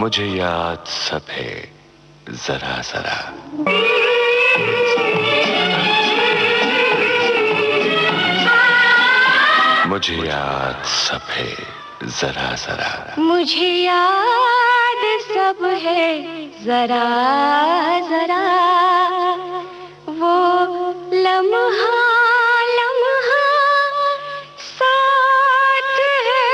मुझे याद सब है जरा जरा। मुझे याद सब है जरा जरा। मुझे याद सब है जरा जरा। वो लम्हा लम्हा साथ है।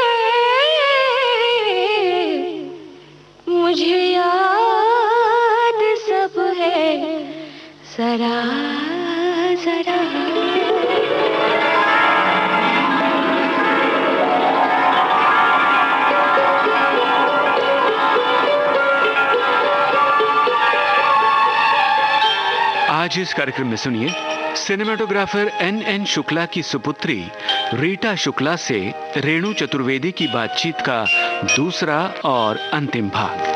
मुझे याद सब है जरा जरा। आज इस कार्यक्रम में सुनिए सिनेमेटोग्राफर एन शुक्ला की सुपुत्री रीटा शुक्ला से रेणु चतुर्वेदी की बातचीत का दूसरा और अंतिम भाग।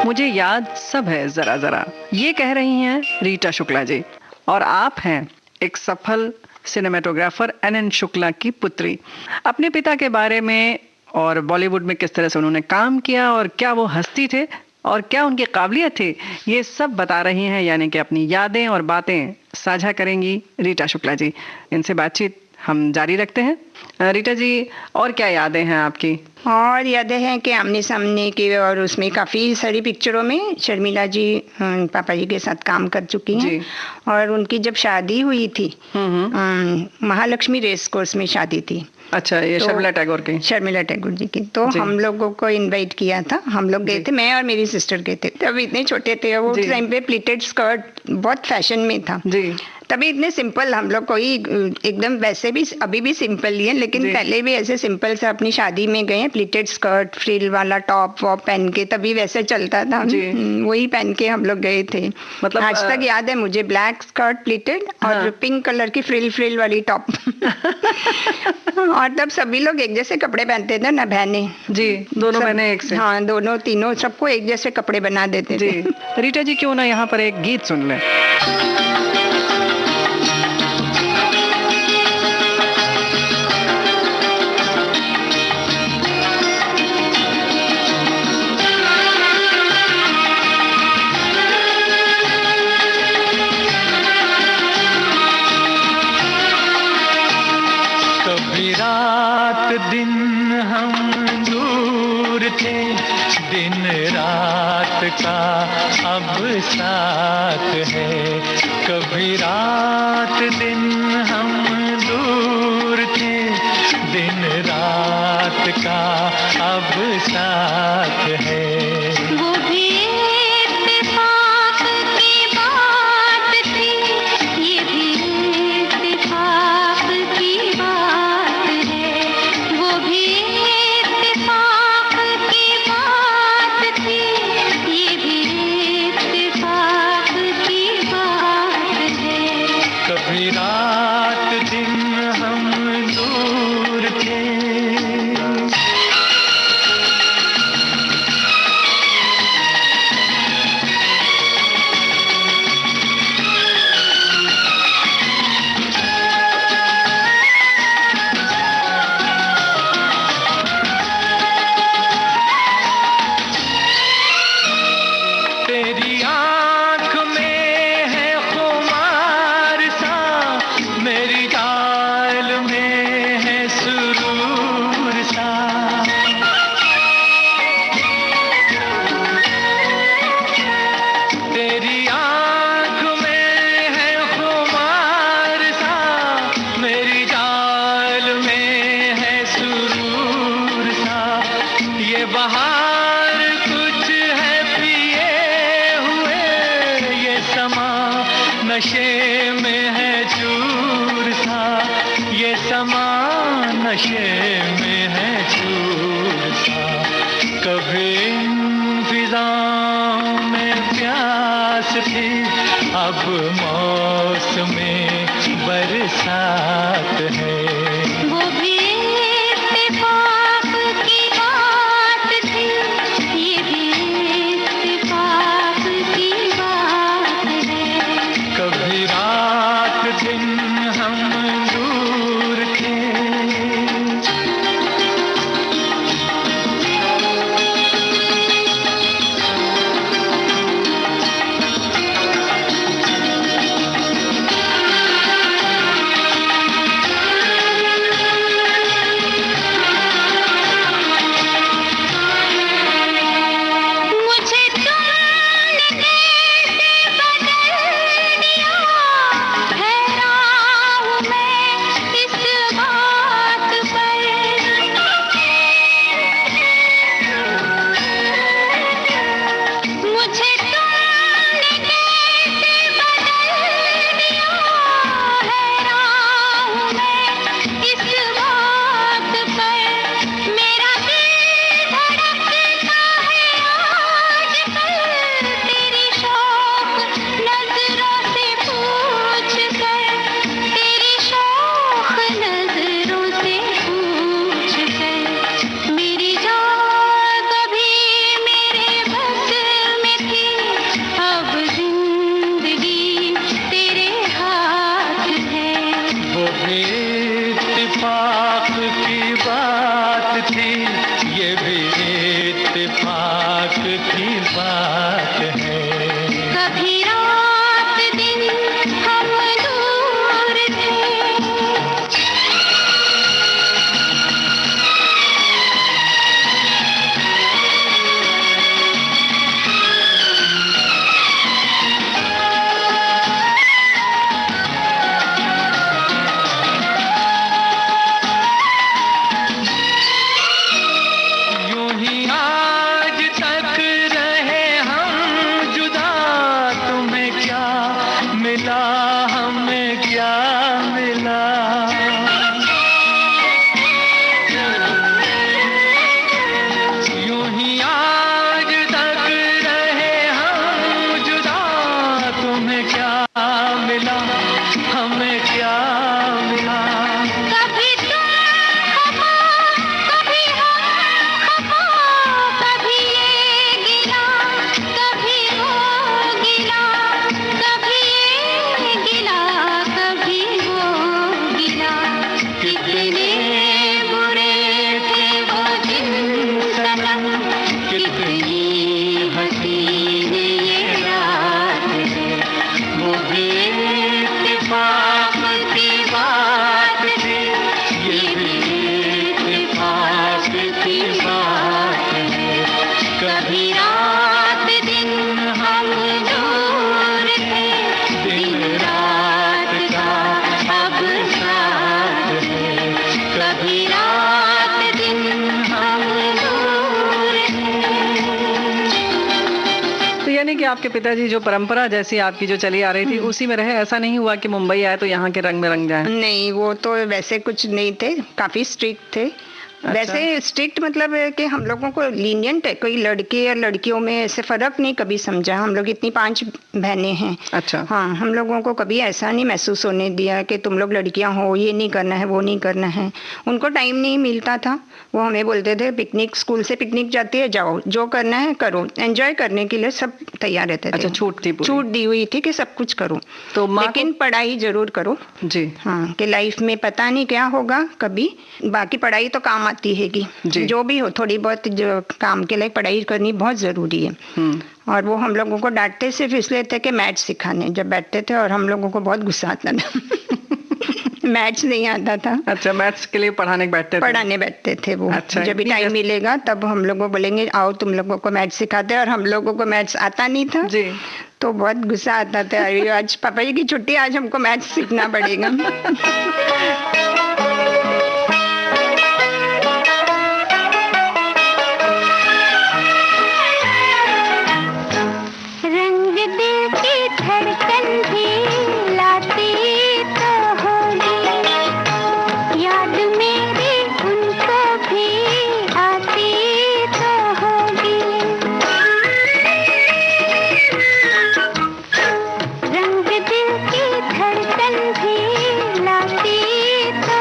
मुझे याद सब है जरा जरा, ये कह रही हैं रीटा शुक्ला जी, और आप हैं एक सफल सिनेमेटोग्राफर एन शुक्ला की पुत्री। अपने पिता के बारे में और बॉलीवुड में किस तरह से उन्होंने काम किया और क्या वो हस्ती थे और क्या उनकी काबिलियत थी, ये सब बता रही हैं, यानी कि अपनी यादें और बातें साझा करेंगी रीटा शुक्ला जी। इनसे बातचीत हम जारी रखते हैं। रीटा जी, और क्या यादें हैं आपकी? और यादें हैं कि आमने सामने की, और उसमें काफ़ी सारी पिक्चरों में शर्मिला जी पापा जी के साथ काम कर चुकी हैं। और उनकी जब शादी हुई थी महालक्ष्मी रेस कोर्स में शादी थी। अच्छा, ये तो शर्मिला टैगोर की? शर्मिला टैगोर जी की। तो हम लोगों को इनवाइट किया था, हम लोग गए थे, मैं और मेरी सिस्टर गए थे। तब इतने छोटे थे, वो टाइम पे प्लीटेड स्कर्ट बहुत फैशन में था जी। तभी इतने सिंपल हम लोग, कोई एकदम वैसे भी अभी भी सिंपल ही है, लेकिन पहले भी ऐसे सिंपल से अपनी शादी में गए, प्लीटेड स्कर्ट, फ्रिल वाला टॉप वॉप पहन के, तभी वैसे चलता था, वही पहन के हम लोग गए थे। मतलब आज तक याद है मुझे, ब्लैक स्कर्ट प्लीटेड और पिंक कलर की फ्रिल वाली टॉप। और तब सभी लोग एक जैसे कपड़े पहनते थे ना, बहनें जी, दोनों बहनें एक से? हाँ, दोनों तीनों सबको एक जैसे कपड़े बना देते थे। रीटा जी, क्यों ना यहाँ पर एक गीत सुन लें। दिन हम दूर थे, दिन रात का अब साथ है। कभी रात दिन हम दूर थे, दिन रात का अब साथ है। वो भी इत्तेफाक की बात थी, ये भी इत्तेफाक की बात है। वो भी इत्तेफाक की बात थी, ये भी इत्तेफाक की बात है। कभी रात दिन हम दूर थे। तेरी आँख में है खुमार सा, मेरी चाल में है सुरूर सा। तेरी आँख में है खुमार सा, मेरी चाल में है सुरूर सा। ये बहार कुछ है पिए हुए, ये समा नशे में है चूर सा। ये समा नशे में है चूर सा। कभी इन फिजाओं में प्यास थी, अब मौसमे बरसात है। वो भी इत्तेफाक की बात थी, ये भी इत्तेफाक की बात है। कभी रात दिन हम दूर थे। हमें क्या मिला। यूं ही आज तक रहे हम जुदा, तुम्हें क्या मिला, हमें क्या मिला। कभी तुम खफा, कभी हम खफा, कभी ये गिला, कभी वो गिला, कभी ये गिला, कभी वो गिला। कितने बुरे थे वो दिन सनम, कितनी हसीन ये रात है। वो भी इत्तेफाक की बात थी, ये भी इत्तेफाक की बात है। कभी रात दिन हम दूर थे, दिन रात का अब साथ है। कभी रात दिन हम दूर थे। तो यानी कि आपके पिताजी जो परंपरा जैसी आपकी जो चली आ रही थी उसी में रहे, ऐसा नहीं हुआ कि मुंबई आए तो यहाँ के रंग में रंग जाए? नहीं, वो तो वैसे कुछ नहीं थे, काफी स्ट्रिक्ट थे। वैसे स्ट्रिक्ट मतलब है कि हम लोगों को लीनियंट है, कोई लड़के या लड़कियों में ऐसे फर्क नहीं कभी समझा। हम लोग इतनी 5 बहनें हैं। अच्छा। हाँ, हम लोगों को कभी ऐसा नहीं महसूस होने दिया कि तुम लोग लड़कियां हो, ये नहीं करना है, वो नहीं करना है। उनको टाइम नहीं मिलता था, वो हमें बोलते थे पिकनिक, स्कूल से पिकनिक जाती है, जाओ, जो करना है करो, एंजॉय करने के लिए सब तैयार रहते थे। अच्छा, छूट थी पूरी? छूट दी हुई थी कि सब कुछ करो, तो लेकिन पढ़ाई जरूर करो। जी हाँ, कि लाइफ में पता नहीं क्या होगा कभी, बाकी पढ़ाई तो काम आती हैगी। जो भी हो, थोड़ी बहुत जो काम के लिए पढ़ाई करनी बहुत जरूरी है। और वो हम लोगों को डांटते सिर्फ इसलिए थे कि मैथ्स सिखाने जब बैठते थे, और हम लोगों को बहुत गुस्सा आता था। मैथ्स नहीं आता था। अच्छा, मैथ्स के लिए पढ़ाने बैठते थे वो। अच्छा, जब भी टाइम मिलेगा तब हम लोगों को बोलेंगे आओ तुम लोगों को मैथ्स सिखाते हैं, और हम लोगों को मैथ्स आता नहीं था जी। तो बहुत गुस्सा आता था, अरे आज पापा जी की छुट्टी, आज हमको मैथ्स सीखना पड़ेगा। रंग दिल की धड़कन भी लाती तो होगी, याद मेरी उनको भी आती तो होगी। रंग दिल की धड़कन भी लाती तो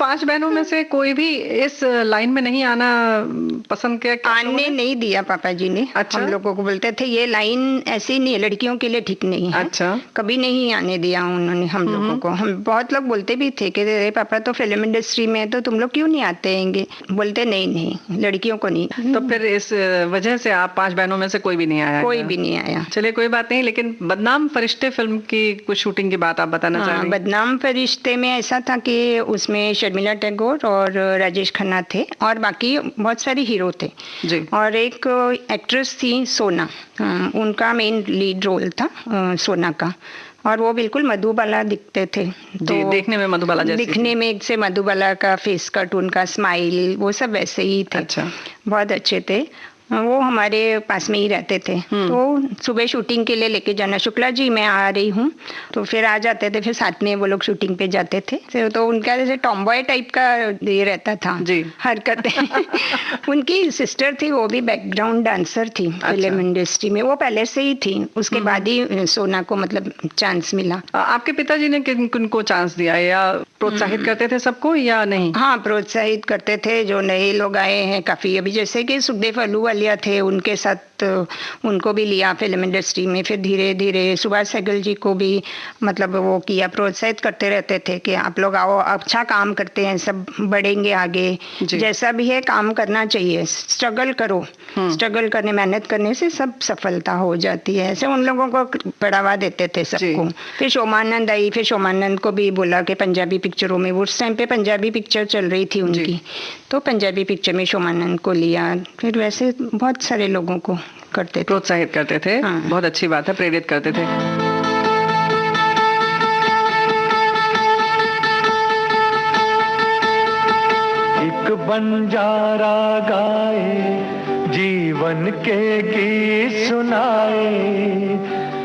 5 बहनों में से कोई भी इस लाइन में नहीं आना पसंद किया? आने नहीं दिया पापा जी ने। अच्छा? हम लोगों को बोलते थे ये लाइन ऐसी नहीं है, लड़कियों के लिए ठीक नहीं है। अच्छा। कभी नहीं आने दिया उन्होंने हम लोगों को। हम बहुत लोग बोलते भी थे कि अरे पापा तो फिल्म इंडस्ट्री में है तो तुम लोग क्यों नहीं आते हैंगे? बोलते नहीं लड़कियों को नहीं। तो फिर इस वजह से आप 5 बहनों में से कोई भी नहीं आया? कोई भी नहीं आया। चलिए कोई बात नहीं, लेकिन बदनाम फरिश्ते फिल्म की कुछ शूटिंग की बात आप बताना चाह रही हैं? बदनाम फरिश्ते में ऐसा था कि उसमें शर्मिला टैगोर और राजेश खन्ना थे और बाकी बहुत सारे हीरो थे जी। और एक एक्ट्रेस थी सोना, उनका मेन लीड रोल था सोना का, और वो बिल्कुल मधुबाला दिखते थे। तो देखने में मधुबाला जैसे? दिखने में से मधुबाला का फेस कट, उनका स्माइल, वो सब वैसे ही थे। अच्छा। बहुत अच्छे थे। वो हमारे पास में ही रहते थे। तो सुबह शूटिंग के लिए लेके जाना, शुक्ला जी मैं आ रही हूँ, तो फिर आ जाते थे, फिर साथ में वो लोग शूटिंग पे जाते थे। तो उनका जैसे टॉमबॉय टाइप का ये रहता था जी, हरकतें। उनकी सिस्टर थी, वो भी बैकग्राउंड डांसर थी फिल्म इंडस्ट्री में, वो पहले से ही थी। उसके बाद ही सोना को मतलब चांस मिला। आपके पिताजी ने किनको चांस दिया या प्रोत्साहित करते थे सबको या नहीं? हाँ, प्रोत्साहित करते थे। जो नए लोग आए हैं काफी, अभी जैसे कि सुखदेव अहलूवालिया थे, उनके साथ उनको भी लिया फिल्म इंडस्ट्री में। फिर धीरे धीरे सुभाष सहगल जी को भी मतलब वो किया, प्रोत्साहित करते रहते थे कि आप लोग आओ, अच्छा काम करते हैं, सब बढ़ेंगे आगे, जैसा भी है काम करना चाहिए, स्ट्रगल करो। स्ट्रगल करने, मेहनत करने से सब सफलता हो जाती है। ऐसे उन लोगों को बढ़ावा देते थे सबको। फिर शोमानंद आई, फिर शोमानंद को भी बोला कि पंजाबी पिक्चरों में, उस टाइम पे पंजाबी पिक्चर चल रही थी उनकी, तो पंजाबी पिक्चर में शोमानंद को लिया। फिर वैसे बहुत सारे लोगों को करते थे, प्रोत्साहित करते थे। हाँ। बहुत अच्छी बात है, प्रेरित करते थे। एक बंजारा गाए, जीवन के गीत सुनाए,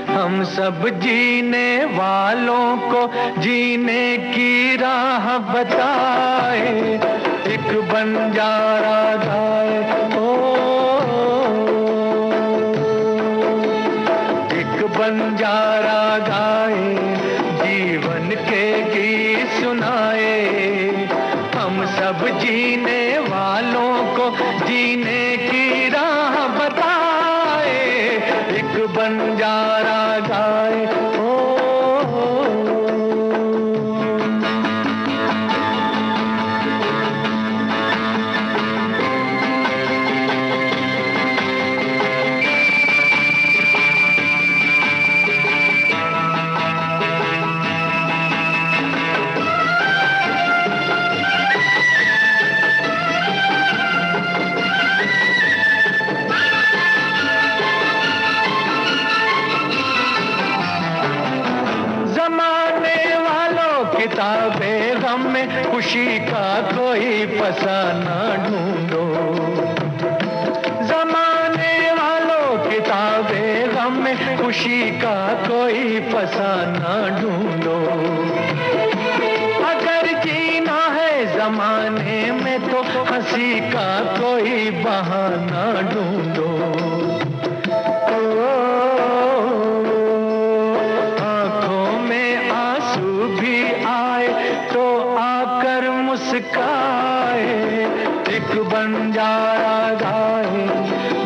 हम सब जीने वालों को जीने की राह बताए। एक बंजारा गाए, बंजारा गाए, जीवन के गीत सुनाए, हम सब जीने वालों को जीने की राह बताए। एक बंजारा गाए, किताबें गम में खुशी का कोई फसाना ढूंढो। जमाने वालों किताबें गम में खुशी का कोई फसाना ढूंढो। अगर जीना है जमाने में तो हंसी का कोई बहाना ढूंढो। एक बंजारा गाए,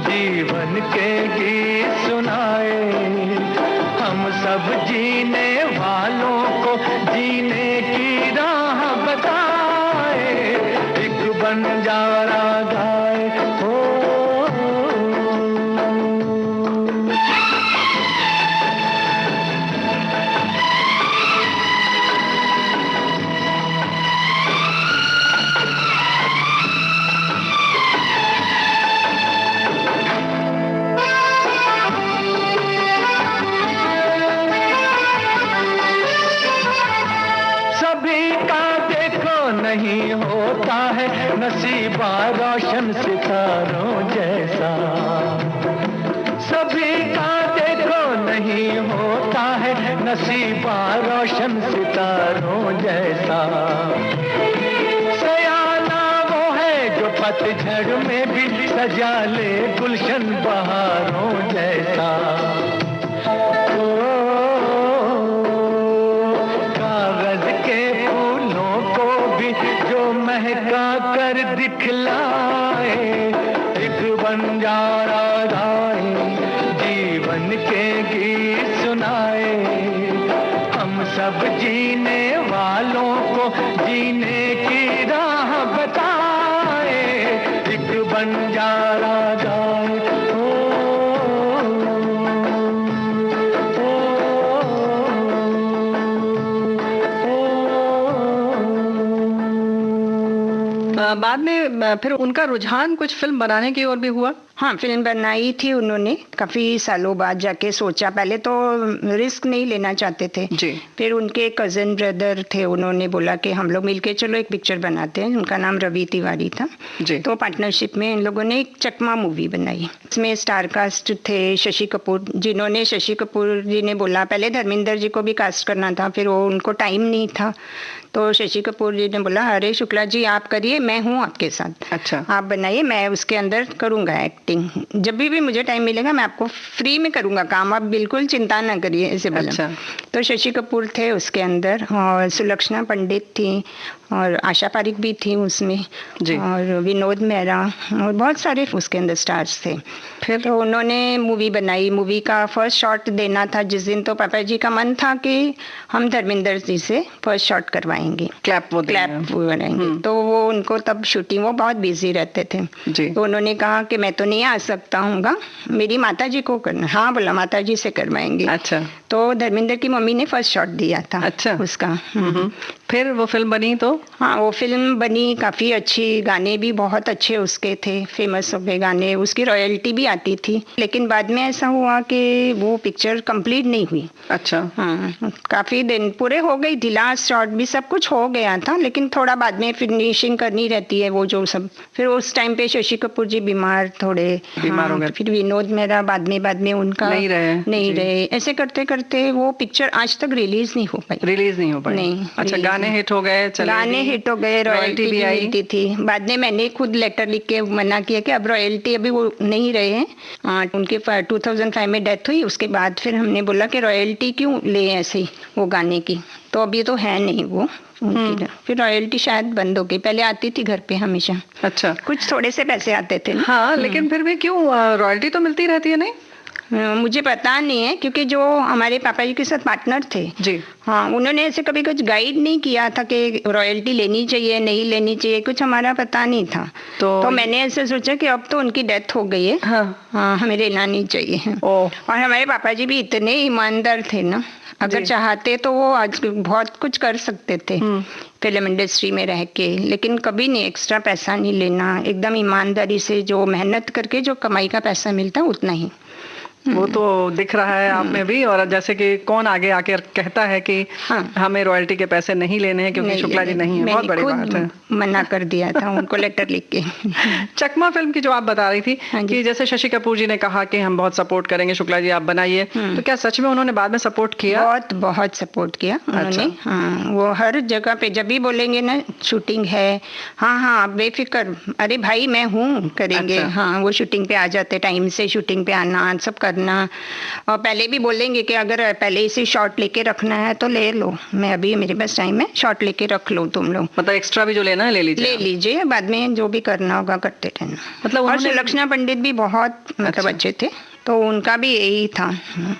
जीवन के गीत सुनाए, हम सब जीने वालों को जीने की राह बताए। एक बंजारा गाए, नहीं होता है नसीबा रोशन सितारों जैसा। सभी का देखो नहीं होता है नसीबा रोशन सितारों जैसा। सयाना वो है जो पतझड़ में भी सजा ले गुलशन बहारों जैसा। कागज के फूलों को भी जो महका कर दिखलाए, एक बंजारा गाए, जीवन के गीत सुनाए, हम सब जीने वालों को जीने की राह बताए, एक बंजारा गाए। बाद में फिर उनका रुझान कुछ फिल्म बनाने की ओर भी हुआ? हाँ, फिल्म बनाई थी उन्होंने काफी सालों बाद जाके सोचा, पहले तो रिस्क नहीं लेना चाहते थे जी। फिर उनके कजन ब्रदर थे, उन्होंने बोला कि हम लोग मिलके चलो एक पिक्चर बनाते हैं। उनका नाम रवि तिवारी था जी। तो पार्टनरशिप में इन लोगों ने एक चकमा मूवी बनाई। इसमें स्टार कास्ट थे शशि कपूर, जिन्होंने शशि कपूर जी ने बोला पहले धर्मेंद्र जी को भी कास्ट करना था, फिर वो उनको टाइम नहीं था, तो शशि कपूर जी ने बोला अरे शुक्ला जी आप करिए, मैं हूँ आपके साथ, अच्छा आप बनाइए, मैं उसके अंदर करूँगा एक्टिंग, जब भी मुझे टाइम मिलेगा मैं आपको फ्री में करूँगा काम, आप बिल्कुल चिंता ना करिए, ऐसे बोला। अच्छा। तो शशि कपूर थे उसके अंदर और सुलक्षणा पंडित थी और आशा पारिक भी थी उसमें जी। और विनोद मेहरा और बहुत सारे उसके अंदर स्टार्स थे। फिर तो उन्होंने मूवी बनाई। मूवी का फर्स्ट शॉट देना था जिस दिन, तो पापा जी का मन था कि हम धर्मेंद्र जी से फर्स्ट शॉट करवाएंगे, क्लैप बनाएंगे। तो वो उनको तब शूटिंग, वो बहुत बिजी रहते थे जी। तो उन्होंने कहा कि मैं तो नहीं आ सकता हूँ, मेरी माता जी को करना। हाँ बोला माता जी से करवाएंगे। अच्छा। तो धर्मेंद्र की मम्मी ने फर्स्ट शॉट दिया था अच्छा उसका। फिर वो फिल्म बनी तो? हाँ वो फिल्म बनी काफ़ी अच्छी, गाने भी बहुत अच्छे उसके थे, फेमस हो गए गाने, उसकी रॉयल्टी भी आती थी। लेकिन बाद में ऐसा हुआ कि वो पिक्चर कंप्लीट नहीं हुई। अच्छा। हाँ काफ़ी दिन पूरे हो गई थी, लास्ट शॉट भी सब कुछ हो गया था, लेकिन थोड़ा बाद में फिनिशिंग करनी रहती है वो जो सब। फिर उस टाइम पे शशि कपूर जी बीमार बीमार हो गए। फिर विनोद मेहरा बाद में उनका नहीं रहे। ऐसे करते करते वो पिक्चर आज तक रिलीज नहीं हो पाई। नहीं। अच्छा, गाने हिट हो गए, गाने हिट हो गए, रॉयल्टी भी मिलती थी। बाद में मैंने खुद लेटर लिख के मना किया कि अब रॉयल्टी अभी वो नहीं रहे हैं। उनके 2005 में डेथ हुई, उसके बाद फिर हमने बोला कि रॉयल्टी क्यों ले ऐसे ही वो गाने की, तो अभी तो है नहीं वो उनकी। फिर रॉयल्टी शायद बंद हो गई, पहले आती थी घर पे हमेशा। अच्छा। कुछ थोड़े से पैसे आते थे। हाँ लेकिन फिर भी क्यों, रॉयल्टी तो मिलती रहती है नहीं? मुझे पता नहीं है, क्योंकि जो हमारे पापा जी के साथ पार्टनर थे जी, हाँ उन्होंने ऐसे कभी कुछ गाइड नहीं किया था कि रॉयल्टी लेनी चाहिए नहीं लेनी चाहिए, कुछ हमारा पता नहीं था। तो मैंने ऐसे सोचा कि अब तो उनकी डेथ हो गई है, हाँ हमें लेना नहीं चाहिए। और हमारे पापा जी भी इतने ईमानदार थे ना, अगर चाहते तो वो आज बहुत कुछ कर सकते थे फिल्म इंडस्ट्री में रह के, लेकिन कभी नहीं एक्स्ट्रा पैसा नहीं लेना, एकदम ईमानदारी से जो मेहनत करके जो कमाई का पैसा मिलता उतना ही। वो तो दिख रहा है आप में भी। और जैसे कि कौन आगे आके कहता है कि हमें रॉयल्टी के पैसे नहीं लेने हैं क्योंकि शुक्ला जी नहीं है, बहुत बड़ी बात है। मना कर दिया था उनको लेटर लिख के। चकमा फिल्म की जो आप बता रही थी कि जैसे शशि कपूर जी ने कहा कि हम बहुत सपोर्ट करेंगे शुक्ला जी, आप बनाइए, तो क्या सच में उन्होंने बाद में सपोर्ट किया? बहुत सपोर्ट किया उन्होंने। हाँ वो हर जगह पे जब भी बोलेंगे ना शूटिंग है, हाँ बेफिक्र, अरे भाई मैं हूँ करेंगे। हाँ वो शूटिंग पे आ जाते, टाइम से शूटिंग पे आना, सब करना। और पहले भी बोलेंगे कि अगर पहले इसे शॉट लेके रखना है तो ले लो, मैं अभी मेरे पास टाइम है, शॉट लेके रख लो तुम लोग, मतलब एक्स्ट्रा भी जो लेना है ले लीजिए, बाद में जो भी करना होगा करते रहना। मतलब और सुलक्षणा पंडित भी बहुत मतलब अच्छे थे, तो उनका भी यही था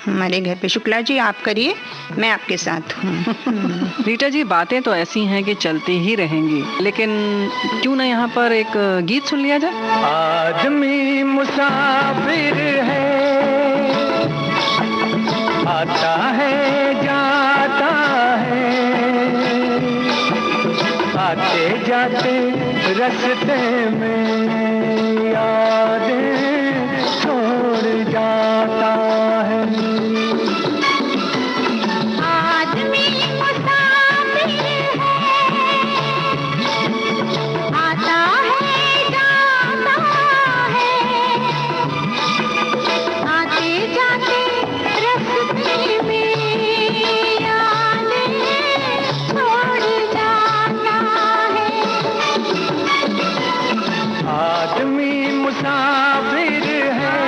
हमारे घर पे, शुक्ला जी आप करिए मैं आपके साथ हूँ। रीटा जी बातें तो ऐसी हैं कि चलती ही रहेंगी, लेकिन क्यों ना यहाँ पर एक गीत सुन लिया जाए। आदमी मुसाफिर है, आता है जाता है, आते जाते रास्ते में यादें छोड़ जाता है। आदमी मुसाफिर है, आता है जाता है, आते जाते रास्ते में यादें छोड़ जाता है। आदमी मुसाफिर है,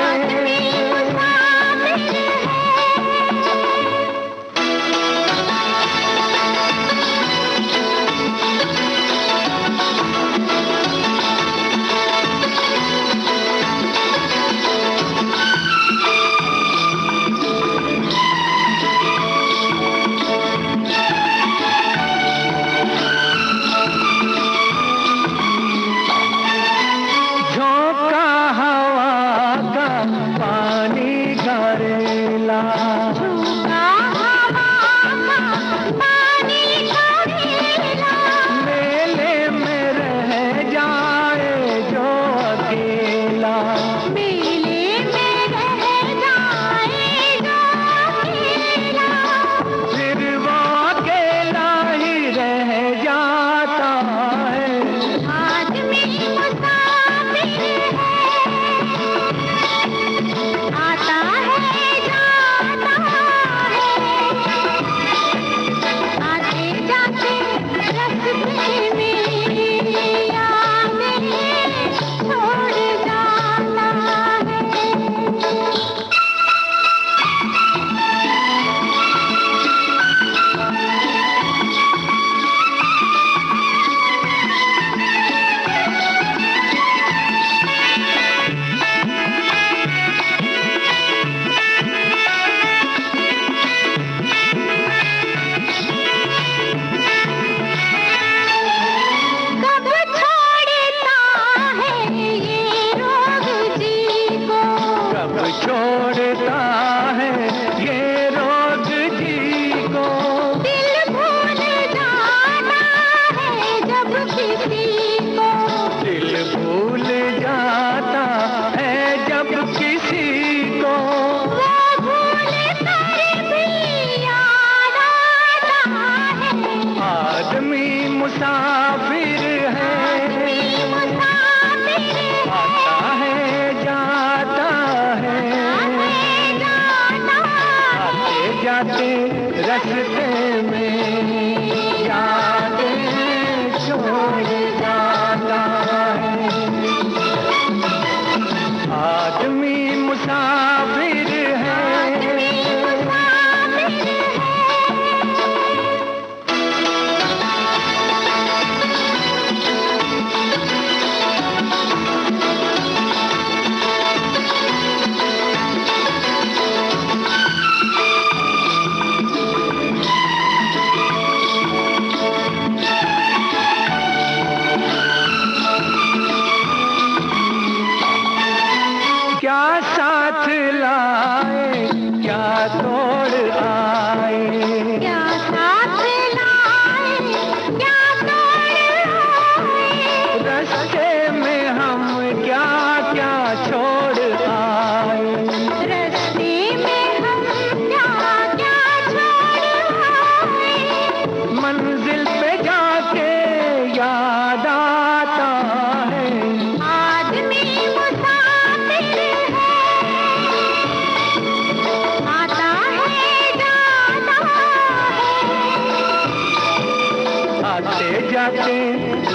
जाते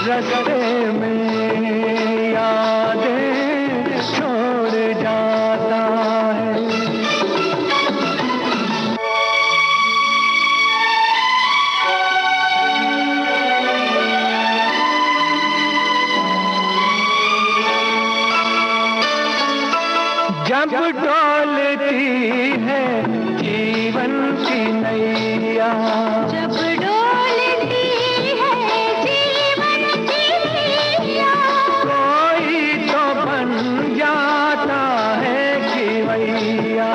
रास्ते में यादें छोड़ जाता है। जब डोलती है जीवन की नैया, जब डोलती है जीवन की नैया, कोई तो बन जाता है खिवैया,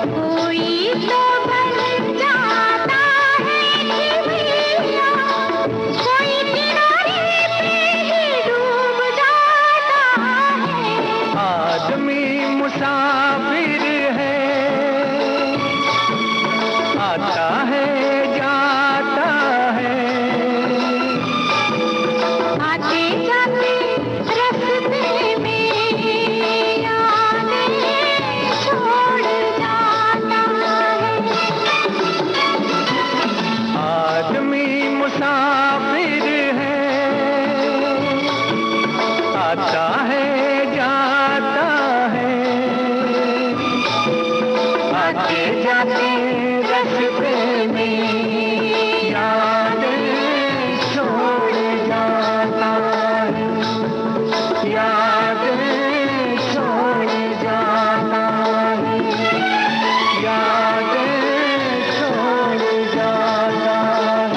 कोई तो बन जाता है खिवैया, कोई किनारे पे ही डूब जाता है। आदमी मुसाफिर है, आता है जाता है, आते जाते रास्ते में यादें छोड़ जाता है। आदमी मुसाफिर है, आता है जाता है, आते जाते रास्ते में यादें छोड़ जाता है, यादें छोड़ जाता है, यादें छोड़ जाता है।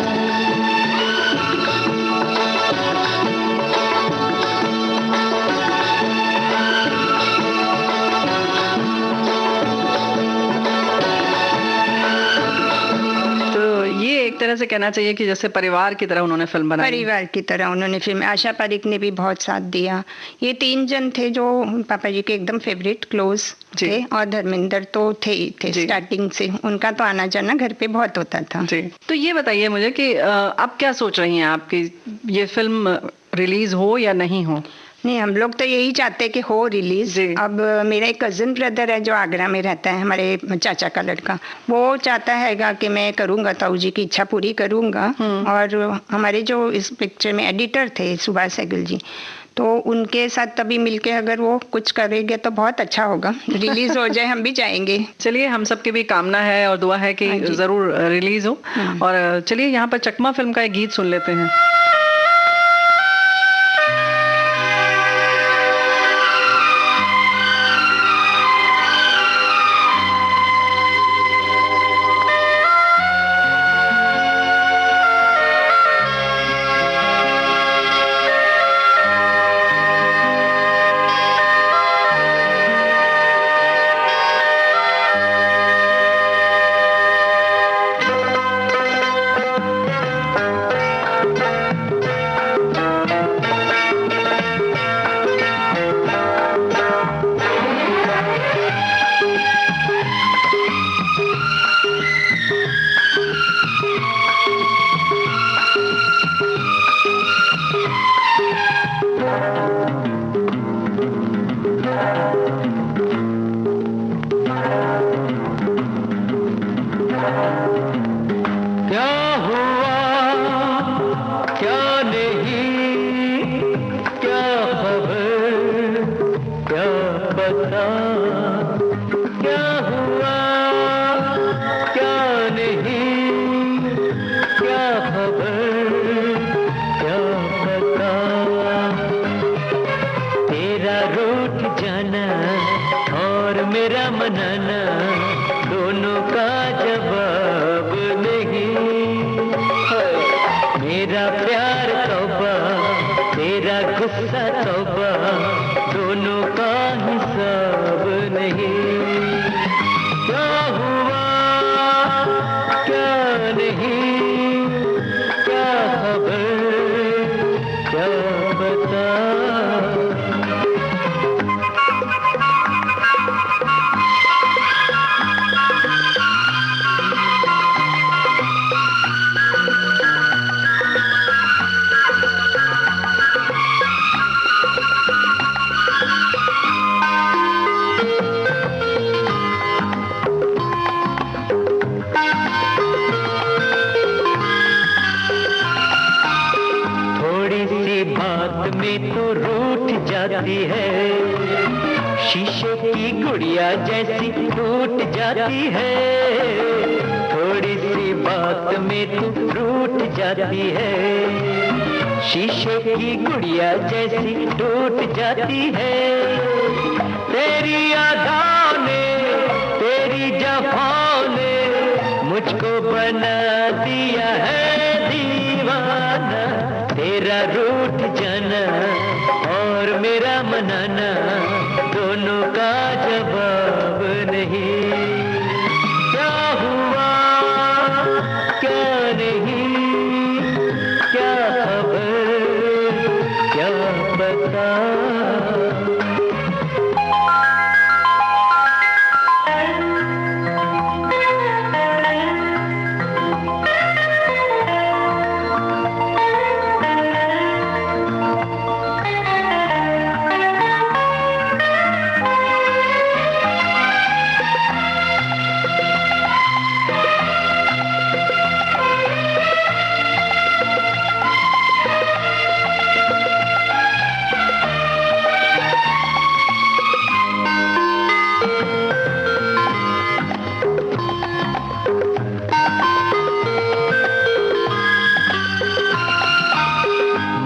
तो ये एक तरह से कहना चाहिए कि जैसे परिवार की तरह उन्होंने फिल्म बनाई। परिवार की तरह उन्होंने फिल्म, आशा पारिक ने भी बहुत साथ दिया। ये 3 जन थे जो पापा जी के एकदम फेवरेट क्लोज थे, और धर्मेंद्र तो थे ही थे स्टार्टिंग से, उनका तो आना जाना घर पे बहुत होता था। जी। तो ये बताइए मुझे कि आप क्या सोच रही हैं, आपकी ये फिल्म रिलीज हो या नहीं हो? नहीं, हम लोग तो यही चाहते हैं कि हो रिलीज। अब मेरा एक कजिन ब्रदर है जो आगरा में रहता है, हमारे चाचा का लड़का, वो चाहता हैगा कि मैं करूँगा, ताऊ जी की इच्छा पूरी करूँगा। और हमारे जो इस पिक्चर में एडिटर थे सुभाष सहगल जी, तो उनके साथ तभी मिलके अगर वो कुछ करेंगे तो बहुत अच्छा होगा, रिलीज हो जाए, हम भी चाहेंगे। चलिए, हम सबकी भी कामना है और दुआ है कि जरूर रिलीज हो। और चलिए यहाँ पर चकमा फिल्म का एक गीत सुन लेते हैं। रूठ जाती है, शीशे की गुड़िया जैसी टूट जाती है, थोड़ी सी बात में तू रूठ जाती है, शीशे की गुड़िया जैसी टूट जाती है। तेरी यादों ने, तेरी जफाओं ने मुझको बना दिया है दीवाना, तेरा रूठ जाना और मेरा मनाना दोनों का जवाब नहीं। क्या हुआ क्या नहीं, क्या खबर क्या पता।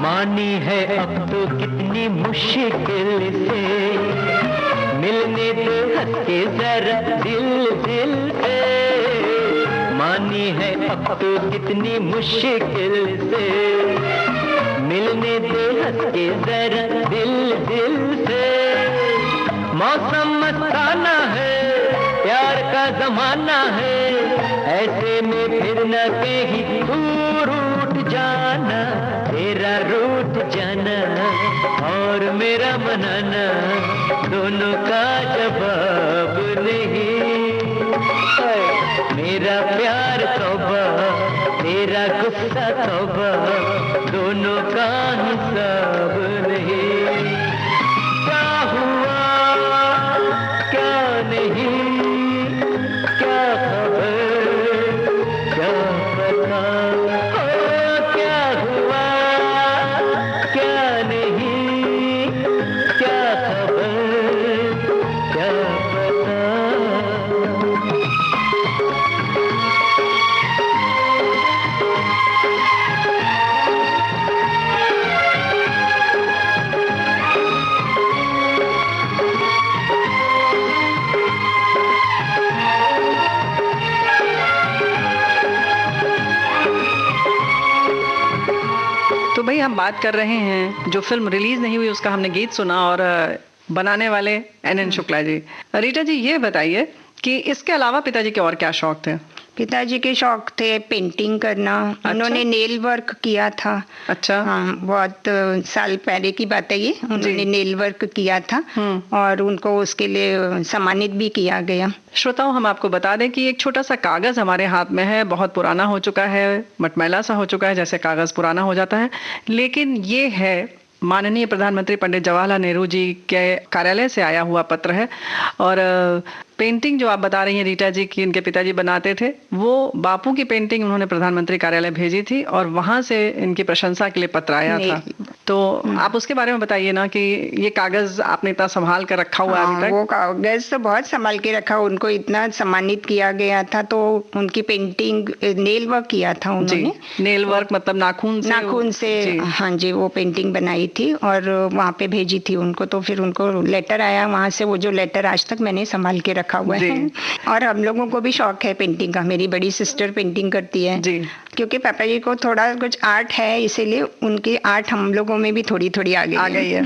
मानी है अब तो कितनी मुश्किल से, मिलने दे हंस के जरा दिल दिल से। मानी है अब तो कितनी मुश्किल से, मिलने दे हंस के जरा दिल दिल से। मौसम मस्ताना है, प्यार का जमाना है, ऐसे में फिर न कहीं दूर उठ जाना, तेरा रूठ जाना और मेरा मनाना दोनों का जवाब नहीं। मेरा प्यार तौबा, तेरा गुस्सा तौबा, दोनों का हिसाब नहीं। क्या हुआ क्या नहीं, क्या खबर क्या पता। क्या हुआ क्या नहीं, क्या खबर क्या पता। तो भाई हम बात कर रहे हैं, जो फिल्म रिलीज नहीं हुई उसका हमने गीत सुना और बनाने वाले एन शुक्ला जी। रीटा जी ये बताइए कि इसके अलावा पिताजी के और क्या शौक थे? पिताजी के शौक थे पेंटिंग करना। अच्छा? उन्होंने नेल वर्क किया था। अच्छा। हाँ, बहुत साल पहले की बात है ये। उन्होंने नेल वर्क किया था और उनको उसके लिए सम्मानित भी किया गया। श्रोताओं, हम आपको बता दें कि एक छोटा सा कागज हमारे हाथ में है, बहुत पुराना हो चुका है, मटमैला सा हो चुका है, जैसे कागज पुराना हो जाता है, लेकिन ये है माननीय प्रधानमंत्री पंडित जवाहरलाल नेहरू जी के कार्यालय से आया हुआ पत्र है। और पेंटिंग जो आप बता रही हैं रीटा जी कि इनके पिताजी बनाते थे, वो बापू की पेंटिंग उन्होंने प्रधानमंत्री कार्यालय भेजी थी और वहां से इनकी प्रशंसा के लिए पत्र आया था। तो आप उसके बारे में बताइए ना कि ये कागज आपने इतना संभाल कर रखा हुआ है अभी तक। वो कागज तो बहुत संभाल के रखा, उनको इतना सम्मानित किया गया था। तो उनकी पेंटिंग नेल वर्क किया था उन्होंने। नेल वर्क मतलब नाखून से हाँ जी, वो पेंटिंग बनाई थी और वहाँ पे भेजी थी उनको। तो फिर उनको लेटर आया वहाँ से, वो जो लेटर आज तक मैंने संभाल के रखा हुआ है। और हम लोगों को भी शौक है पेंटिंग का। मेरी बड़ी सिस्टर पेंटिंग करती है जी, क्योंकि पापा जी को थोड़ा कुछ आर्ट है, इसीलिए उनकी आर्ट हम लोगों में भी थोड़ी थोड़ी आ गई है।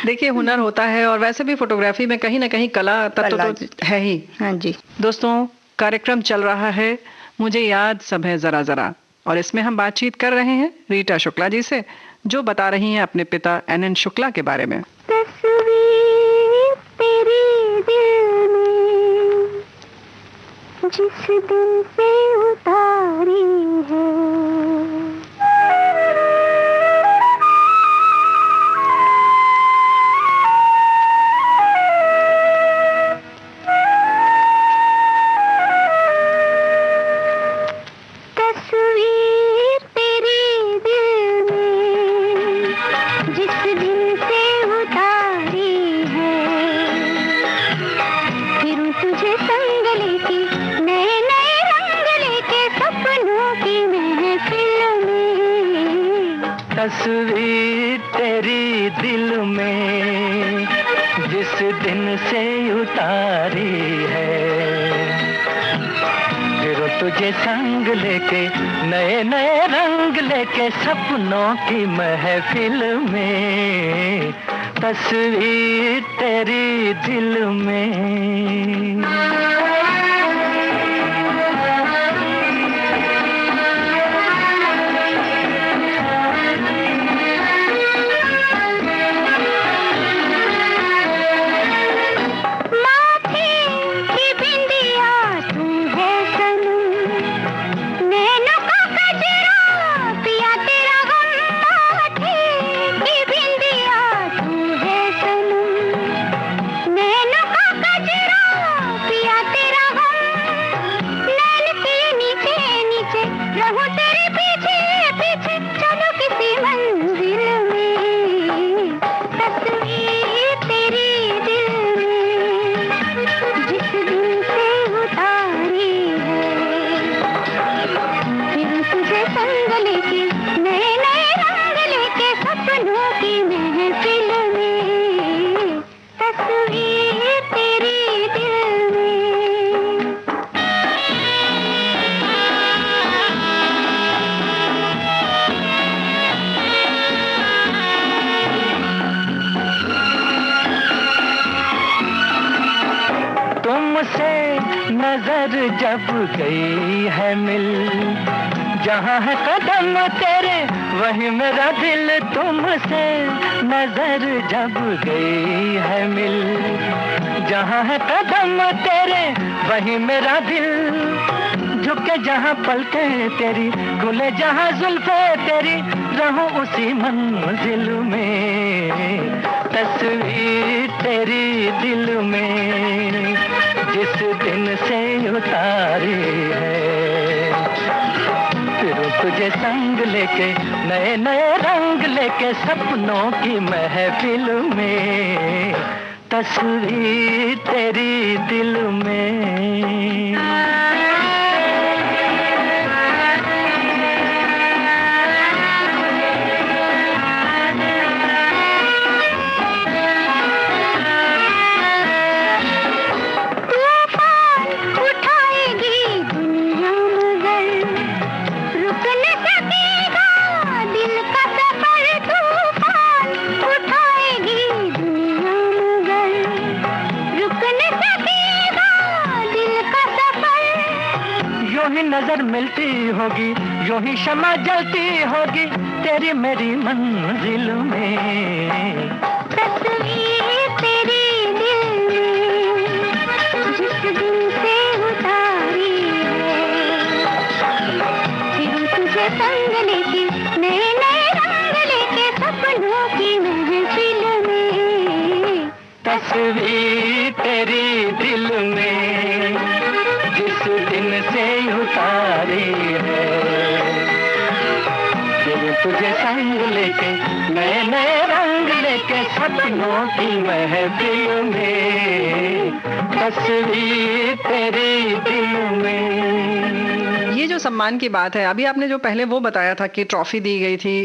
देखिए, हुनर होता है और वैसे भी फोटोग्राफी में कहीं ना कहीं कला तत्व तो है ही। हाँ जी दोस्तों, कार्यक्रम चल रहा है मुझे याद सब है जरा जरा, और इसमें हम बातचीत कर रहे हैं रीटा शुक्ला जी से, जो बता रही हैं अपने पिता एन शुक्ला के बारे में। तस्वीर तेरी दिल में जिस दिल से उतारी है, तस्वीर तेरी दिल में जिस जिस दिन से उतारी है, फिरूं तुझे संग लेके नए नए रंग लेके सपनों की महफिल में। तस्वीर तेरी दिल में जिस दिन से उतारी है, फिर तुझे संग लेके नए नए रंग लेके सपनों की महफिल में। तस्वीर तेरी दिल में। नजर जब गई है मिल, जहाँ है कदम तेरे वही मेरा दिल। तुमसे नजर जब गई है मिल, जहाँ है कदम तेरे वही मेरा दिल। झुके जहाँ पलके तेरी, खुले जहाँ जुल्फे तेरी, रहूं उसी मंजिल में। तस्वीर तेरी दिल में जिस दिन से उतारी है, फिर तुझे संग लेके नए नए रंग लेके सपनों की महफिल में। तस्वीर तेरी दिल में। नजर मिलती होगी यूं ही शमा जलती होगी तेरी मेरी मंजिल में। तस्वीर तेरी दिल में जिस दिन से उतारी है, फिर तुझे संग लेके नए नए रंग लेके सपनों की महफिल में। तस्वीर तेरी दिल में जिस दिन से उतारी है, फिर तुझे संग लेके नए नए रंग लेके सपनों की महफिल में। तस्वीर तेरी दिल में। ये जो सम्मान की बात है, अभी आपने जो पहले वो बताया था कि ट्रॉफी दी गई थी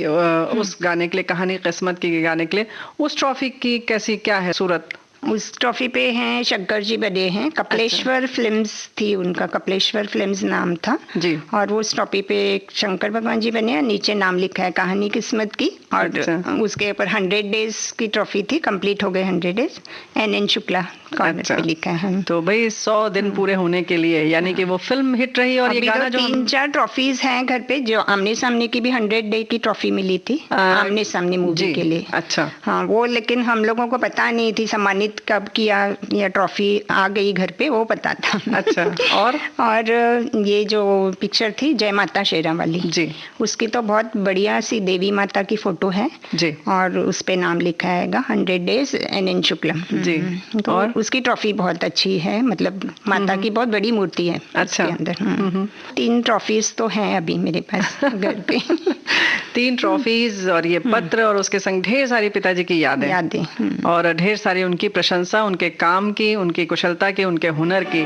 उस गाने के लिए, कहानी किस्मत की गाने के लिए, उस ट्रॉफी की कैसी क्या है सूरत? उस ट्रॉफी पे हैं शंकर जी बने हैं। कपिलेश्वर अच्छा। फिल्म्स थी उनका, कपिलेश्वर फिल्म्स नाम था जी। और वो उस ट्रॉफी पे शंकर भगवान जी बने हैं, नीचे नाम लिखा है कहानी किस्मत की। और अच्छा। उसके ऊपर 100 डेज की ट्रॉफी थी, कंप्लीट हो गए 100 डेज। NN शुक्ला अच्छा। लिखा है। तो भाई 100 दिन पूरे होने के लिए, यानी कि वो फिल्म हिट रही। और ये गाना जो 3-4 ट्रॉफीज हैं घर पे, जो आमने सामने की भी 100 डे की ट्रॉफी मिली थी आमने सामने मूवी के लिए। अच्छा हाँ, वो लेकिन हम लोगों को पता नहीं थी, सम्मानित सम्मानित कब किया या ट्रॉफी आ गई घर पे वो पता था। अच्छा। और ये जो पिक्चर थी जय माता शेरा वाली जी, उसकी तो बहुत बढ़िया सी देवी माता की फोटो है जी, और उस पे नाम लिखा है 100 डेज NN शुक्ला जी। तो और उसकी ट्रॉफी बहुत अच्छी है, मतलब माता की बहुत बड़ी मूर्ति है। अच्छा। उसके अंदर 3 ट्रॉफीज तो हैं अभी मेरे पास घर पे। 3 ट्रॉफीज और ये पत्र और उसके संग ढेर सारी पिताजी की यादें और ढेर सारी उनकी प्रशंसा, उनके काम की, उनकी कुशलता की, उनके हुनर की।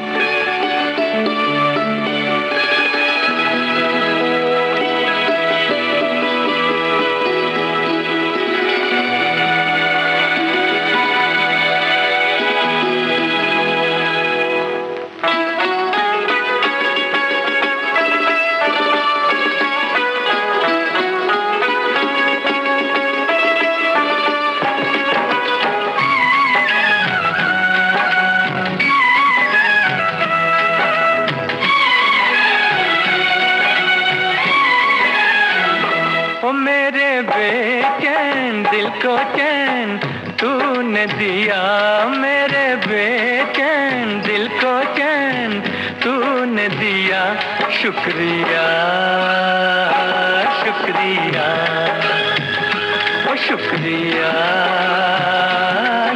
को चैन तूने दिया, मेरे बेचैन दिल को चैन तूने दिया, शुक्रिया शुक्रिया ओ शुक्रिया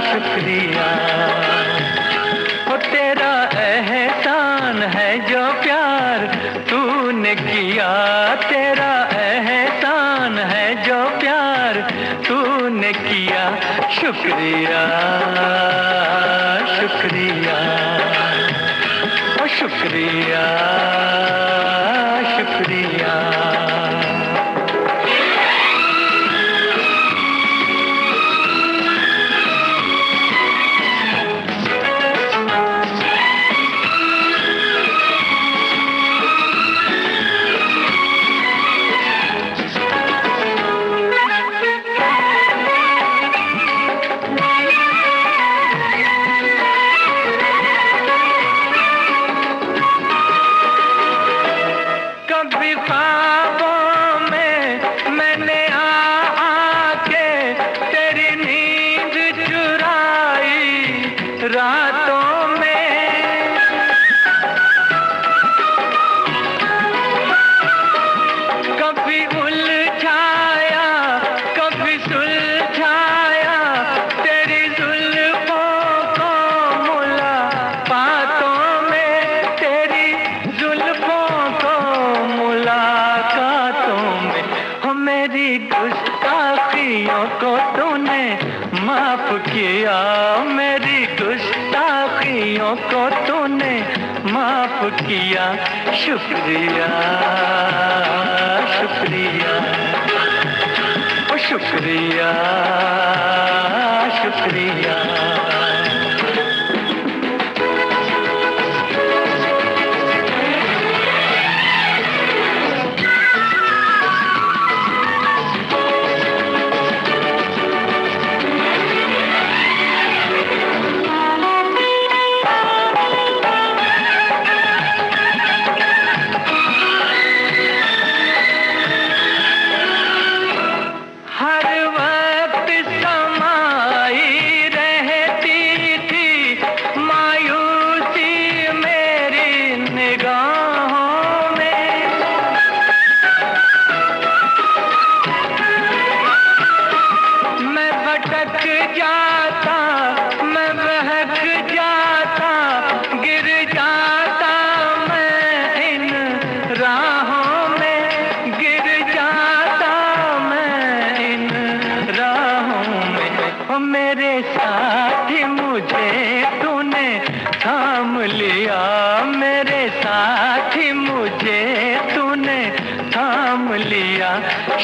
शुक्रिया। ओ तेरा एहसान है जो प्यार तूने किया, तेरा एहसान है जो प्यार तूने किया, शुक्रिया शुक्रिया ओ शुक्रिया शुक्रिया। किया, शुक्रिया शुक्रिया ओ शुक्रिया शुक्रिया।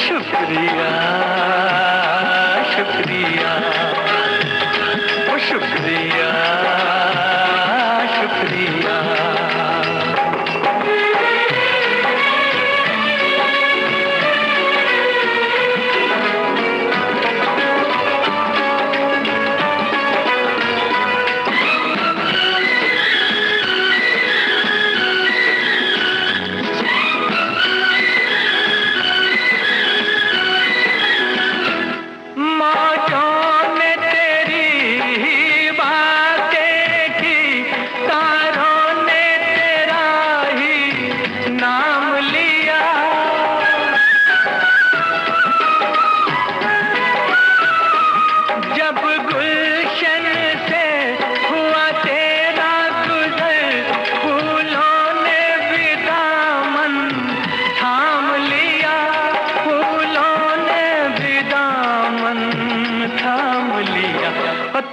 शुक्रिया शुक्रिया ओ शुक्रिया शुक्रिया। बा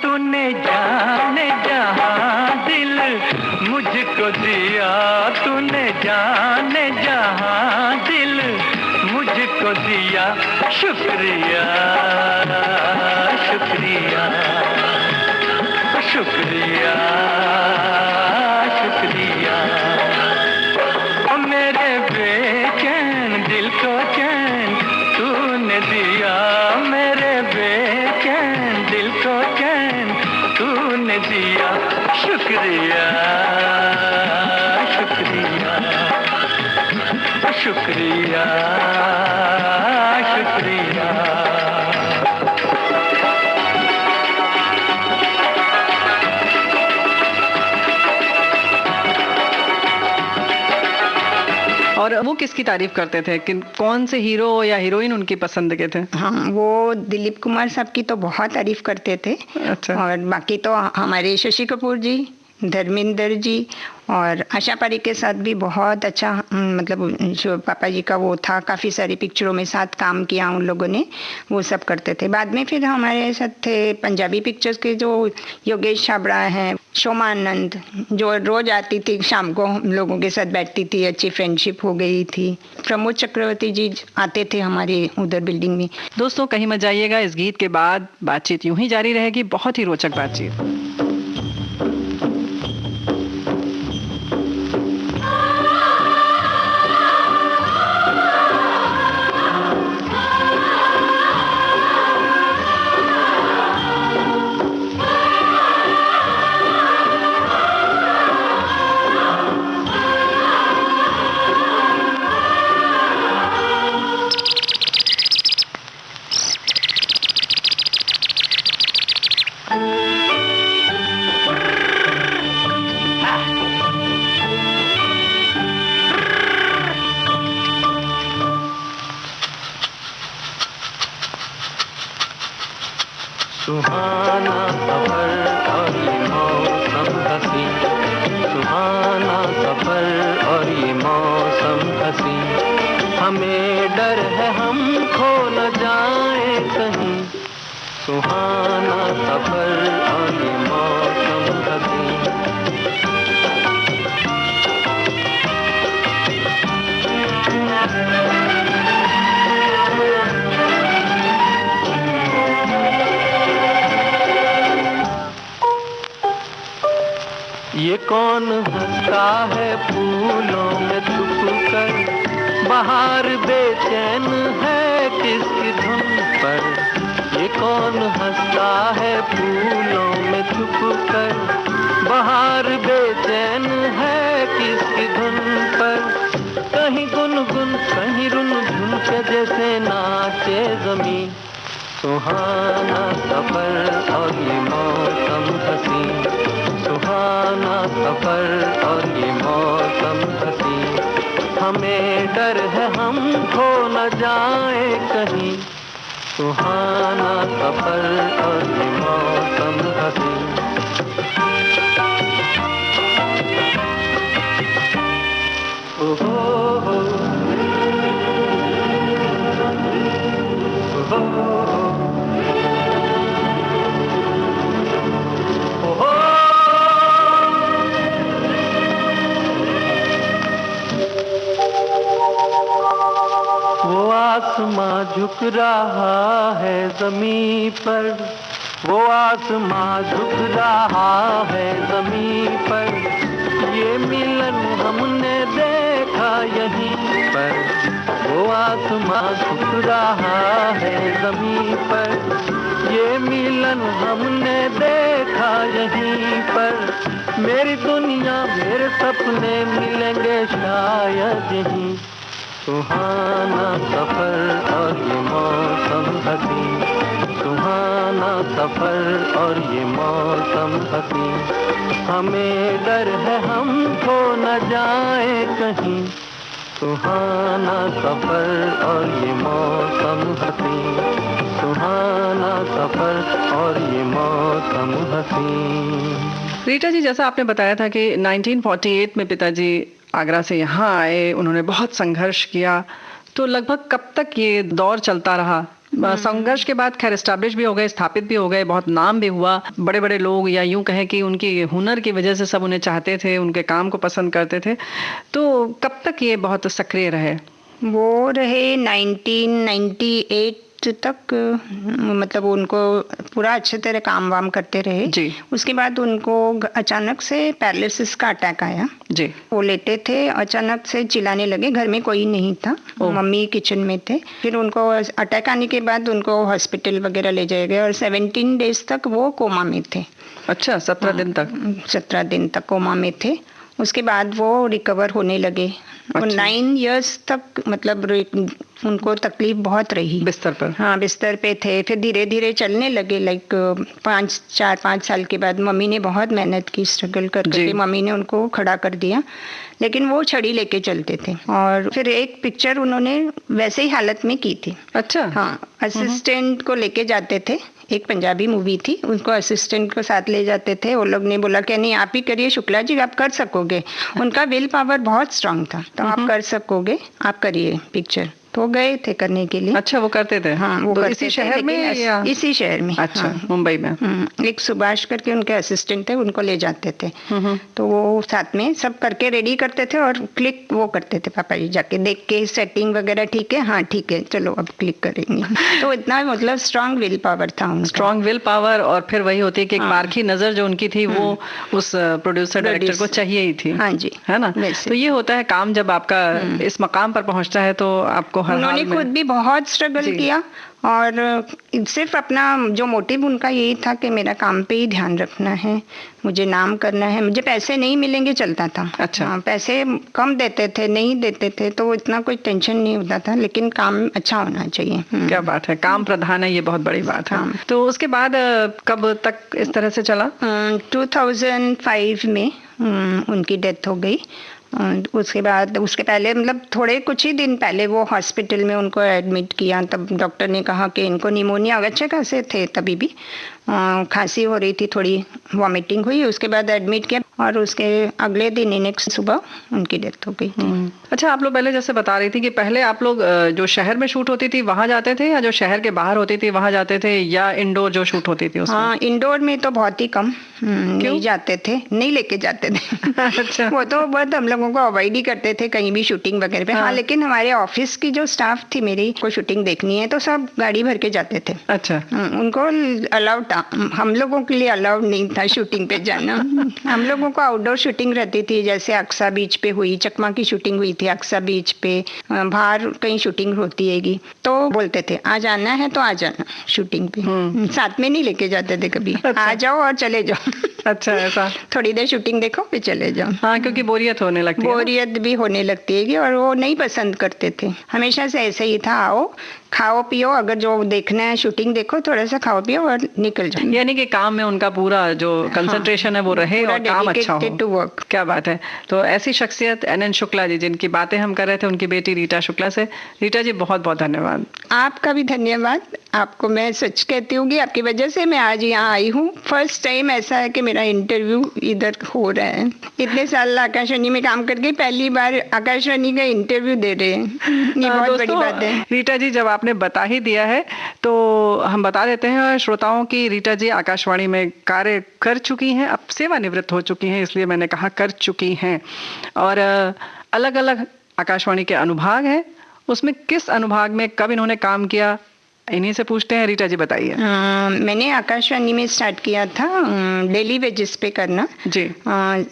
तूने जाने जहां दिल मुझको दिया, तूने जाने जहां दिल मुझको दिया, शुक्रिया शुक्रिया शुक्रिया शुक्रिया। ओ मेरे बेचैन दिल को चैन तूने दिया, मेरे बेचैन दिल को चैन तूने दिया, शुक्रिया शुक्रिया शुक्रिया शुक्रिया। और वो किसकी तारीफ करते थे कि कौन से हीरो या हीरोइन उनकी पसंद के थे? हाँ, वो दिलीप कुमार साहब की तो बहुत तारीफ करते थे। अच्छा। और बाकी तो हमारे शशि कपूर जी, धर्मेंद्र जी और आशा पारेख के साथ भी बहुत अच्छा, मतलब जो पापा जी का वो था, काफ़ी सारी पिक्चरों में साथ काम किया उन लोगों ने, वो सब करते थे। बाद में फिर हमारे साथ थे पंजाबी पिक्चर्स के जो योगेश छाबड़ा हैं, शोमा आनंद, जो रोज़ आती थी शाम को, हम लोगों के साथ बैठती थी, अच्छी फ्रेंडशिप हो गई थी। प्रमोद चक्रवर्ती जी आते थे हमारे उधर बिल्डिंग में। दोस्तों कहीं मत जाइएगा, इस गीत के बाद बातचीत यूं ही जारी रहेगी, बहुत ही रोचक बातचीत। सुहाना सफर और ये मौसम हसी, सुहाना सफर और ये मौसम हसी, हमें डर है हम खो न जाए कहीं, सुहाना सफर और ये मौसम हसी। ये कौन हंसता है फूलों में छुप कर, बाहर बेचैन है किसकी धुन पर। ये कौन हंसता है फूलों में छुप कर, बाहर बेचैन है किसकी धुन पर। कहीं गुनगुन कहीं रुनझुन के जैसे नाचे जमीन, सुहाना सफर और ये मौसम हसी, सुहाना सफर और ये मौसम हसी, हमें डर है हम खो न जाए कहीं, सुहाना सफर और ये मौसम हसी। ओहो हो, आसमां झुक रहा है ज़मीं पर, वो आसमां झुक रहा है ज़मीं पर, ये मिलन हमने देखा यहीं पर, वो आसमां झुक रहा है ज़मीं पर, ये मिलन हमने देखा यहीं पर। मेरी दुनिया मेरे सपने मिलेंगे शायद यहीं, सुहाना सफर और ये मौसम हसी, सुहाना सफर और ये मौसम हसी, हमें डर है हम खो न जाए कहीं, सुहाना सफर और ये मौसम हसी, सुहाना सफर और ये मौसम हसी। रीटा जी, जैसा आपने बताया था कि 1948 में पिताजी आगरा से यहाँ आए, उन्होंने बहुत संघर्ष किया, तो लगभग कब तक ये दौर चलता रहा संघर्ष के बाद खैर एस्टैब्लिश भी हो गए, स्थापित भी हो गए, बहुत नाम भी हुआ, बड़े बड़े लोग या यूं कहें कि उनकी हुनर की वजह से सब उन्हें चाहते थे, उनके काम को पसंद करते थे। तो कब तक ये बहुत सक्रिय रहे? वो रहे 1998 तक, मतलब उनको पूरा अच्छे तरह काम वाम करते रहे जी। उसके बाद उनको अचानक से पैरालिसिस का अटैक आया जी। वो लेटे थे, अचानक से चिल्लाने लगे, घर में कोई नहीं था, मम्मी किचन में थे। फिर उनको अटैक आने के बाद उनको हॉस्पिटल वगैरह ले जाए गए और 17 डेज तक वो कोमा में थे। अच्छा, 17 दिन तक? 17 दिन तक कोमा में थे। उसके बाद वो रिकवर होने लगे। अच्छा। 9 इयर्स तक मतलब उनको तकलीफ बहुत रही बिस्तर पर। हाँ, बिस्तर पे थे। फिर धीरे धीरे चलने लगे। लाइक 4-5 साल के बाद मम्मी ने बहुत मेहनत की, स्ट्रगल करके मम्मी ने उनको खड़ा कर दिया, लेकिन वो छड़ी लेके चलते थे। और फिर एक पिक्चर उन्होंने वैसे ही हालत में की थी। अच्छा। हाँ, असिस्टेंट को लेके जाते थे, एक पंजाबी मूवी थी, उनको असिस्टेंट को साथ ले जाते थे। वो लोग ने बोला कि नहीं आप ही करिए शुक्ला जी, आप कर सकोगे। उनका विल पावर बहुत स्ट्रांग था, तो आप कर सकोगे, आप करिए पिक्चर। तो गए थे करने के लिए। अच्छा, वो करते थे? हाँ, वो तो करते इसी शहर में या? इसी शहर में। अच्छा, हाँ। मुंबई में। एक सुभाष करके उनके असिस्टेंट थे, उनको ले जाते थे। तो वो साथ में सब करके रेडी करते थे और क्लिक वो करते थे, पापा जी जाके देख के सेटिंग वगैरह ठीक है, हाँ ठीक है, चलो अब क्लिक करेंगे। तो इतना मतलब स्ट्रांग विल पावर था उनका। स्ट्रांग विल पावर, और फिर वही होती है कि एक पारखी नजर जो उन्की थी वो उस प्रोड्यूसर डायरेक्टर को चाहिए ही थी। हाँ जी, है ना? तो ये होता है काम जब आपका इस मकाम पर पहुंचता है तो आपको हर हाल में। खुद भी बहुत स्ट्रगल किया और सिर्फ अपना जो मोटिव उनका यही था कि मेरा काम पे ही ध्यान रखना है, मुझे नाम करना है, मुझे पैसे नहीं मिलेंगे चलता था। अच्छा। हाँ, पैसे कम देते थे, नहीं देते थे तो इतना कोई टेंशन नहीं होता था, लेकिन काम अच्छा होना चाहिए। क्या बात है, काम प्रधान है, ये बहुत बड़ी बात है। तो उसके बाद कब तक इस तरह से चला? 2005 में उनकी डेथ हो गई। उसके बाद, उसके पहले मतलब थोड़े कुछ ही दिन पहले वो हॉस्पिटल में उनको एडमिट किया। तब डॉक्टर ने कहा कि इनको निमोनिया, अच्छे खासे थे तभी भी, खांसी हो रही थी, थोड़ी वॉमिटिंग हुई। उसके बाद एडमिट किया और उसके अगले दिन ही नेक्स्ट सुबह उनकी डेथ हो गई थी। अच्छा, आप लोग पहले जैसे बता रही थी कि पहले आप लोग जो शहर में शूट होती थी वहां जाते थे, या जो शहर के बाहर होती थी वहां जाते थे, या इंडोर जो शूट होती थी उसमें? हाँ, इंडोर में तो बहुत ही कम, नहीं जाते थे, नहीं लेके जाते थे। अच्छा। वो तो बहुत हम लोगों को अवॉइड ही करते थे कहीं भी शूटिंग वगैरह पे। हाँ, लेकिन हमारे ऑफिस की जो स्टाफ थी मेरी, को शूटिंग देखनी है तो सब गाड़ी भर के जाते थे। अच्छा। उनको अलाउड था, हम लोगों के लिए अलाउड नहीं था शूटिंग पे जाना। हम लोगों को आउटडोर शूटिंग रहती थी, जैसे अक्सा बीच पे हुई, चकमा की शूटिंग हुई थी अक्सा बीच पे, बाहर कहीं शूटिंग होती हैगी, तो बोलते थे आ जाना है तो आ जाना शूटिंग पे। साथ में नहीं लेके जाते थे कभी। अच्छा। आ जाओ और चले जाओ। अच्छा, ऐसा? थोड़ी देर शूटिंग देखो फिर चले जाओ। हाँ, क्योंकि बोरियत होने लगती है। बोरियत भी होने लगती है और वो नहीं पसंद करते थे। हमेशा से ऐसे ही था, आओ खाओ पियो, अगर जो देखना है शूटिंग देखो, थोड़ा सा खाओ पियो और निकल जाओ। यानी कि काम में उनका पूरा जो कंसंट्रेशन है वो रहे और काम अच्छा हो। क्या बात है। तो ऐसी शख्सियत NN शुक्ला जी, जिनकी बातें हम कर रहे थे, उनकी बेटी रीटा शुक्ला से। रीटा जी, बहुत बहुत धन्यवाद। आपका भी धन्यवाद। आपको मैं सच कहती हूँ कि आपकी वजह से मैं आज यहाँ आई हूँ। फर्स्ट टाइम ऐसा है कि मेरा इंटरव्यू इधर हो रहा है। इतने साल आकाशवाणी में काम करके पहली बार आकाशवाणी का इंटरव्यू दे रहे हैं, ये बहुत बड़ी बात है। रीटा जी, जब आपने बता ही दिया है तो हम बता देते हैं श्रोताओं की, रीटा जी आकाशवाणी में कार्य कर चुकी हैं, अब सेवानिवृत्त हो चुकी हैं, इसलिए मैंने कहा कर चुकी हैं। और अलग अलग आकाशवाणी के अनुभाग हैं, उसमें किस अनुभाग में कब इन्होंने काम किया, इन्हीं से पूछते हैं। रीटा जी बताइए। मैंने आकाशवाणी में स्टार्ट किया था डेली वेजेस पे करना जी,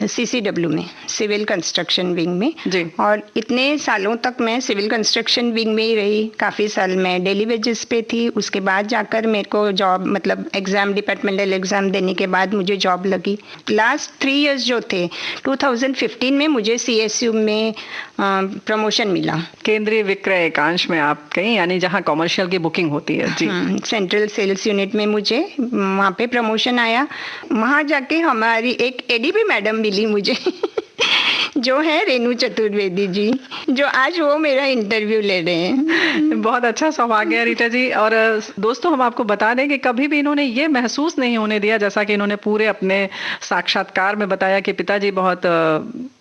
CCW में, सिविल कंस्ट्रक्शन विंग में जी। और इतने सालों तक मैं सिविल कंस्ट्रक्शन विंग में ही रही। काफ़ी साल मैं डेली वेजेस पे थी। उसके बाद जाकर मेरे को जॉब, मतलब एग्ज़ाम, डिपार्टमेंटल एग्ज़ाम देने के बाद मुझे जॉब लगी। लास्ट 3 इयर्स जो थे, 2015 में मुझे CSU में प्रमोशन मिला। केंद्रीय विक्रय एकांश में आप कहीं, यानी जहाँ कॉमर्शियल की बुकिंग होती है जी। सेंट्रल सेल्स यूनिट में मुझे वहाँ पे प्रमोशन आया। वहाँ जाके हमारी एक ADP मैडम मिली मुझे जो है रेणु चतुर्वेदी जी, जो आज वो मेरा इंटरव्यू ले रहे हैं। बहुत अच्छा सौभाग्य है रीटा जी। और दोस्तों, हम आपको बता दें कि कभी भी इन्होंने ये महसूस नहीं होने दिया, जैसा कि इन्होंने पूरे अपने साक्षात्कार में बताया कि पिताजी बहुत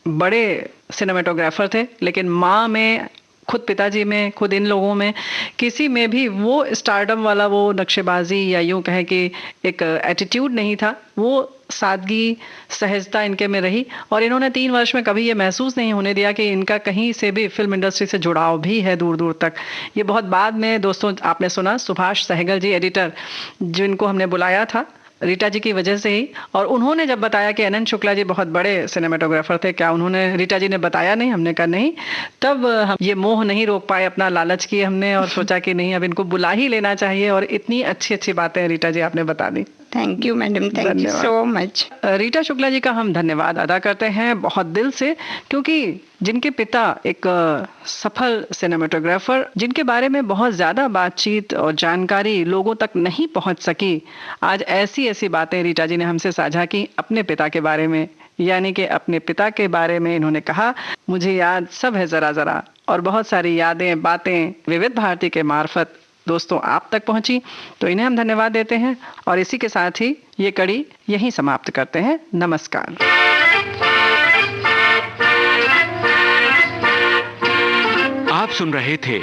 बड़े सिनेमेटोग्राफर थे, लेकिन माँ में खुद पिताजी में, खुद इन लोगों में, किसी में भी वो स्टारडम वाला वो नक्शेबाजी या यूं कहे कि एक एटीट्यूड नहीं था। वो सादगी, सहजता इनके में रही और इन्होंने 3 वर्ष में कभी ये महसूस नहीं होने दिया कि इनका कहीं से भी फिल्म इंडस्ट्री से जुड़ाव भी है दूर दूर तक। ये बहुत बाद में दोस्तों आपने सुना सुभाष सहगल जी एडिटर, जिनको हमने बुलाया था रीटा जी की वजह से ही, और उन्होंने जब बताया कि एन एन शुक्ला जी बहुत बड़े सिनेमेटोग्राफर थे, क्या उन्होंने, रीटा जी ने बताया नहीं? हमने कहा नहीं। तब हम ये मोह नहीं रोक पाए, अपना लालच किए हमने और सोचा कि नहीं अब इनको बुला ही लेना चाहिए, और इतनी अच्छी अच्छी बातें रीटा जी आपने बता दी। Thank you madam, thank you so much. Rita Shukla ji का हम धन्यवाद अदा करते हैं बहुत दिल से, क्योंकि जिनके पिता एक सफल सिनेमेटोग्राफर, जिनके बारे में बहुत ज़्यादा बातचीत और जानकारी लोगों तक नहीं पहुंच सकी, आज ऐसी ऐसी बातें रीटा जी ने हमसे साझा की अपने पिता के बारे में। यानी कि अपने पिता के बारे में इन्होंने कहा, मुझे याद सब है ज़रा ज़रा, और बहुत सारी यादें, बातें विविध भारती के मार्फत दोस्तों आप तक पहुंची, तो इन्हें हम धन्यवाद देते हैं। और इसी के साथ ही ये कड़ी यहीं समाप्त करते हैं। नमस्कार। आप सुन रहे थे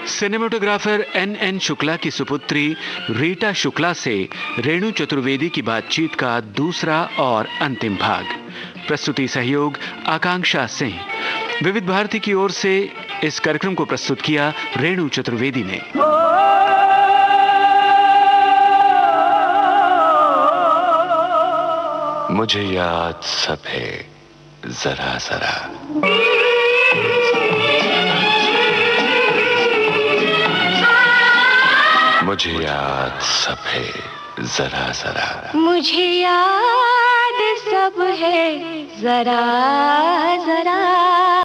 सिनेमेटोग्राफर एन एन शुक्ला की सुपुत्री रीटा शुक्ला से रेणु चतुर्वेदी की बातचीत का दूसरा और अंतिम भाग। प्रस्तुति सहयोग आकांक्षा सिंह। विविध भारती की ओर से इस कार्यक्रम को प्रस्तुत किया रेणु चतुर्वेदी ने। मुझे याद सब है जरा जरा। मुझे याद सब है जरा जरा। मुझे याद सब है जरा जरा।